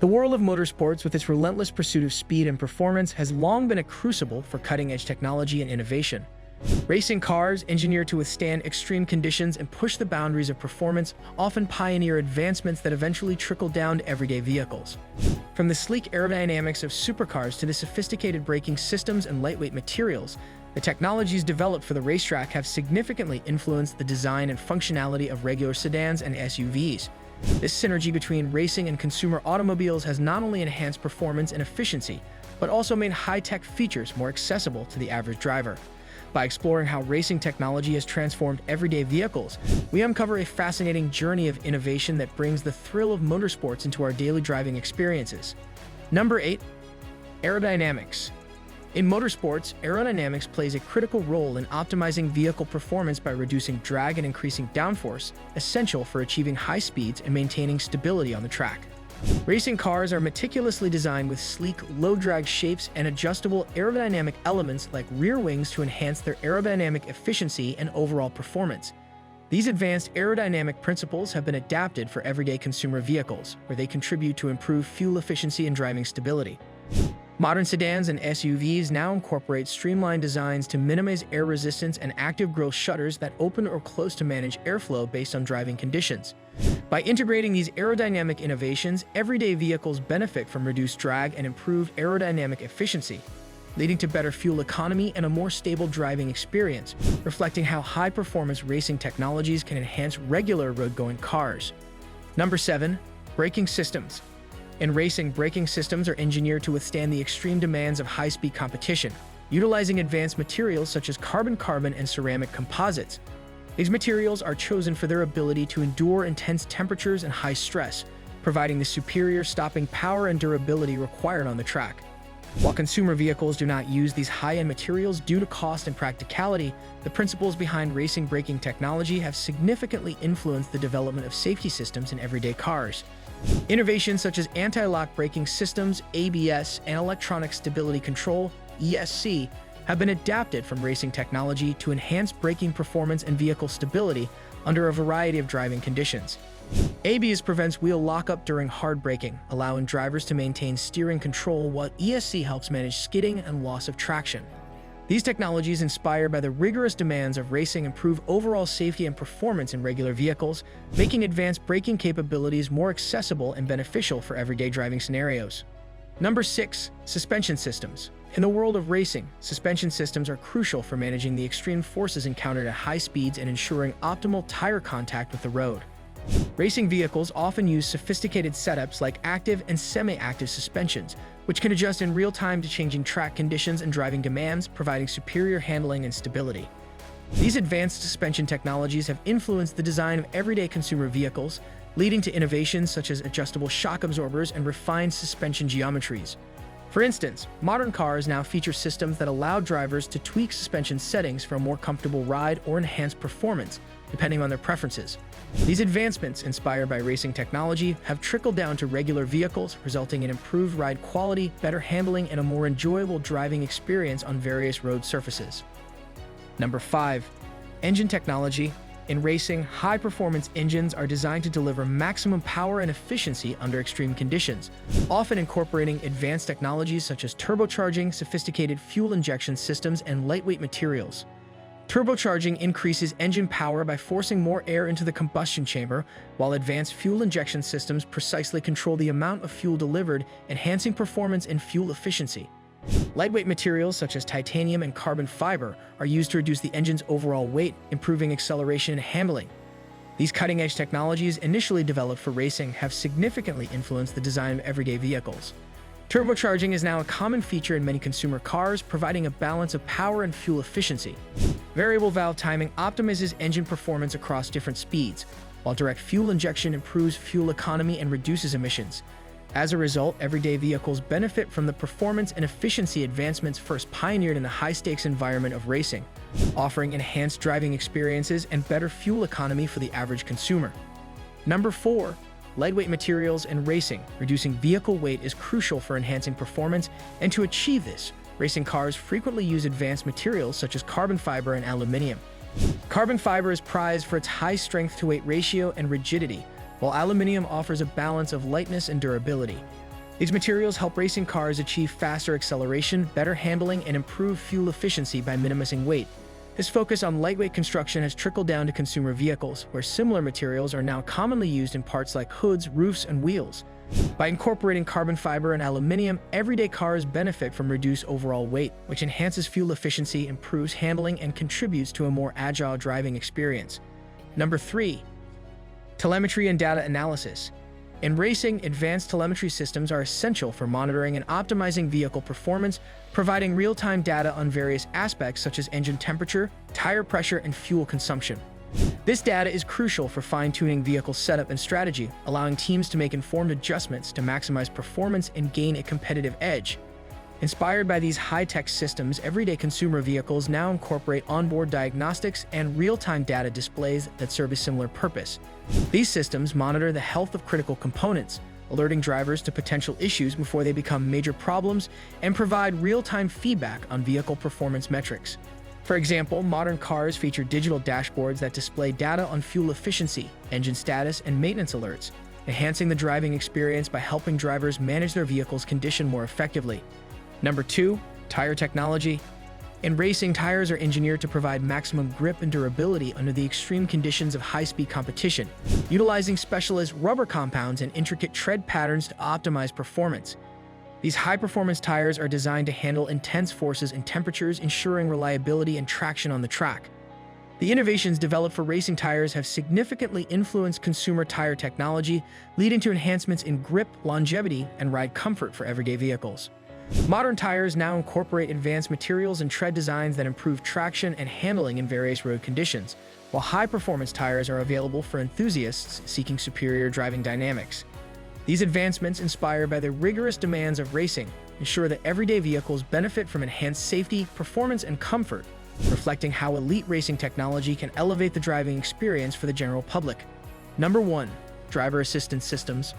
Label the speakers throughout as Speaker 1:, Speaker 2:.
Speaker 1: The world of motorsports, with its relentless pursuit of speed and performance, has long been a crucible for cutting-edge technology and innovation. Racing cars, engineered to withstand extreme conditions and push the boundaries of performance, often pioneer advancements that eventually trickle down to everyday vehicles. From the sleek aerodynamics of supercars to the sophisticated braking systems and lightweight materials, the technologies developed for the racetrack have significantly influenced the design and functionality of regular sedans and SUVs. This synergy between racing and consumer automobiles has not only enhanced performance and efficiency, but also made high-tech features more accessible to the average driver. By exploring how racing technology has transformed everyday vehicles, we uncover a fascinating journey of innovation that brings the thrill of motorsports into our daily driving experiences. Number 8. Aerodynamics. In motorsports, aerodynamics plays a critical role in optimizing vehicle performance by reducing drag and increasing downforce, essential for achieving high speeds and maintaining stability on the track. Racing cars are meticulously designed with sleek, low-drag shapes and adjustable aerodynamic elements like rear wings to enhance their aerodynamic efficiency and overall performance. These advanced aerodynamic principles have been adapted for everyday consumer vehicles, where they contribute to improved fuel efficiency and driving stability. Modern sedans and SUVs now incorporate streamlined designs to minimize air resistance and active grille shutters that open or close to manage airflow based on driving conditions. By integrating these aerodynamic innovations, everyday vehicles benefit from reduced drag and improved aerodynamic efficiency, leading to better fuel economy and a more stable driving experience, reflecting how high-performance racing technologies can enhance regular road-going cars. Number 7. Braking systems. In racing, braking systems are engineered to withstand the extreme demands of high-speed competition, utilizing advanced materials such as carbon and ceramic composites. These materials are chosen for their ability to endure intense temperatures and high stress, providing the superior stopping power and durability required on the track. While consumer vehicles do not use these high-end materials due to cost and practicality, the principles behind racing braking technology have significantly influenced the development of safety systems in everyday cars. Innovations such as anti-lock braking systems, ABS, and electronic stability control, ESC, have been adapted from racing technology to enhance braking performance and vehicle stability under a variety of driving conditions. ABS prevents wheel lockup during hard braking, allowing drivers to maintain steering control, while ESC helps manage skidding and loss of traction. These technologies, inspired by the rigorous demands of racing, improve overall safety and performance in regular vehicles, making advanced braking capabilities more accessible and beneficial for everyday driving scenarios. Number 6. Suspension systems. In the world of racing, suspension systems are crucial for managing the extreme forces encountered at high speeds and ensuring optimal tire contact with the road. Racing vehicles often use sophisticated setups like active and semi-active suspensions, which can adjust in real time to changing track conditions and driving demands, providing superior handling and stability. These advanced suspension technologies have influenced the design of everyday consumer vehicles, leading to innovations such as adjustable shock absorbers and refined suspension geometries. For instance, modern cars now feature systems that allow drivers to tweak suspension settings for a more comfortable ride or enhanced performance, depending on their preferences. These advancements, inspired by racing technology, have trickled down to regular vehicles, resulting in improved ride quality, better handling, and a more enjoyable driving experience on various road surfaces. Number 5. Engine technology. In racing, high-performance engines are designed to deliver maximum power and efficiency under extreme conditions, often incorporating advanced technologies such as turbocharging, sophisticated fuel injection systems, and lightweight materials. Turbocharging increases engine power by forcing more air into the combustion chamber, while advanced fuel injection systems precisely control the amount of fuel delivered, enhancing performance and fuel efficiency. Lightweight materials such as titanium and carbon fiber are used to reduce the engine's overall weight, improving acceleration and handling. These cutting-edge technologies, initially developed for racing, have significantly influenced the design of everyday vehicles. Turbocharging is now a common feature in many consumer cars, providing a balance of power and fuel efficiency. Variable valve timing optimizes engine performance across different speeds, while direct fuel injection improves fuel economy and reduces emissions. As a result, everyday vehicles benefit from the performance and efficiency advancements first pioneered in the high-stakes environment of racing, offering enhanced driving experiences and better fuel economy for the average consumer. Number 4. Lightweight materials in racing. Reducing vehicle weight is crucial for enhancing performance, and to achieve this, racing cars frequently use advanced materials such as carbon fiber and aluminum. Carbon fiber is prized for its high strength-to-weight ratio and rigidity, while aluminum offers a balance of lightness and durability. These materials help racing cars achieve faster acceleration, better handling, and improve fuel efficiency by minimizing weight. This focus on lightweight construction has trickled down to consumer vehicles, where similar materials are now commonly used in parts like hoods, roofs, and wheels. By incorporating carbon fiber and aluminum, everyday cars benefit from reduced overall weight, which enhances fuel efficiency, improves handling, and contributes to a more agile driving experience. Number 3. Telemetry and data analysis. In racing, advanced telemetry systems are essential for monitoring and optimizing vehicle performance, providing real-time data on various aspects such as engine temperature, tire pressure, and fuel consumption. This data is crucial for fine-tuning vehicle setup and strategy, allowing teams to make informed adjustments to maximize performance and gain a competitive edge. Inspired by these high-tech systems, everyday consumer vehicles now incorporate onboard diagnostics and real-time data displays that serve a similar purpose. These systems monitor the health of critical components, alerting drivers to potential issues before they become major problems, and provide real-time feedback on vehicle performance metrics. For example, modern cars feature digital dashboards that display data on fuel efficiency, engine status, and maintenance alerts, enhancing the driving experience by helping drivers manage their vehicle's condition more effectively. Number 2. Tire technology. In racing, tires are engineered to provide maximum grip and durability under the extreme conditions of high-speed competition, utilizing specialized rubber compounds and intricate tread patterns to optimize performance. These high-performance tires are designed to handle intense forces and temperatures, ensuring reliability and traction on the track. The innovations developed for racing tires have significantly influenced consumer tire technology, leading to enhancements in grip, longevity, and ride comfort for everyday vehicles. Modern tires now incorporate advanced materials and tread designs that improve traction and handling in various road conditions, while high-performance tires are available for enthusiasts seeking superior driving dynamics. These advancements, inspired by the rigorous demands of racing, ensure that everyday vehicles benefit from enhanced safety, performance, and comfort, reflecting how elite racing technology can elevate the driving experience for the general public. Number 1. Driver assistance systems.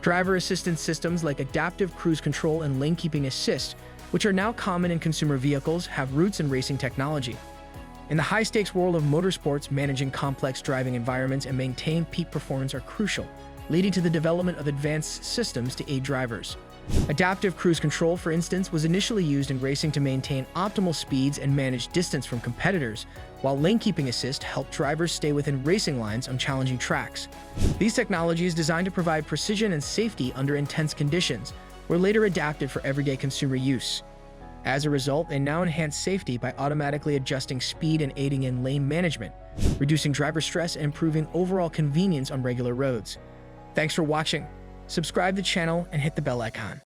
Speaker 1: Driver assistance systems like adaptive cruise control and lane keeping assist, which are now common in consumer vehicles, have roots in racing technology. In the high-stakes world of motorsports, managing complex driving environments and maintaining peak performance are crucial, leading to the development of advanced systems to aid drivers. Adaptive cruise control, for instance, was initially used in racing to maintain optimal speeds and manage distance from competitors, while lane keeping assist helped drivers stay within racing lines on challenging tracks. These technologies, designed to provide precision and safety under intense conditions, were later adapted for everyday consumer use. As a result, they now enhance safety by automatically adjusting speed and aiding in lane management, reducing driver stress and improving overall convenience on regular roads. Thanks for watching. Subscribe to the channel and hit the bell icon.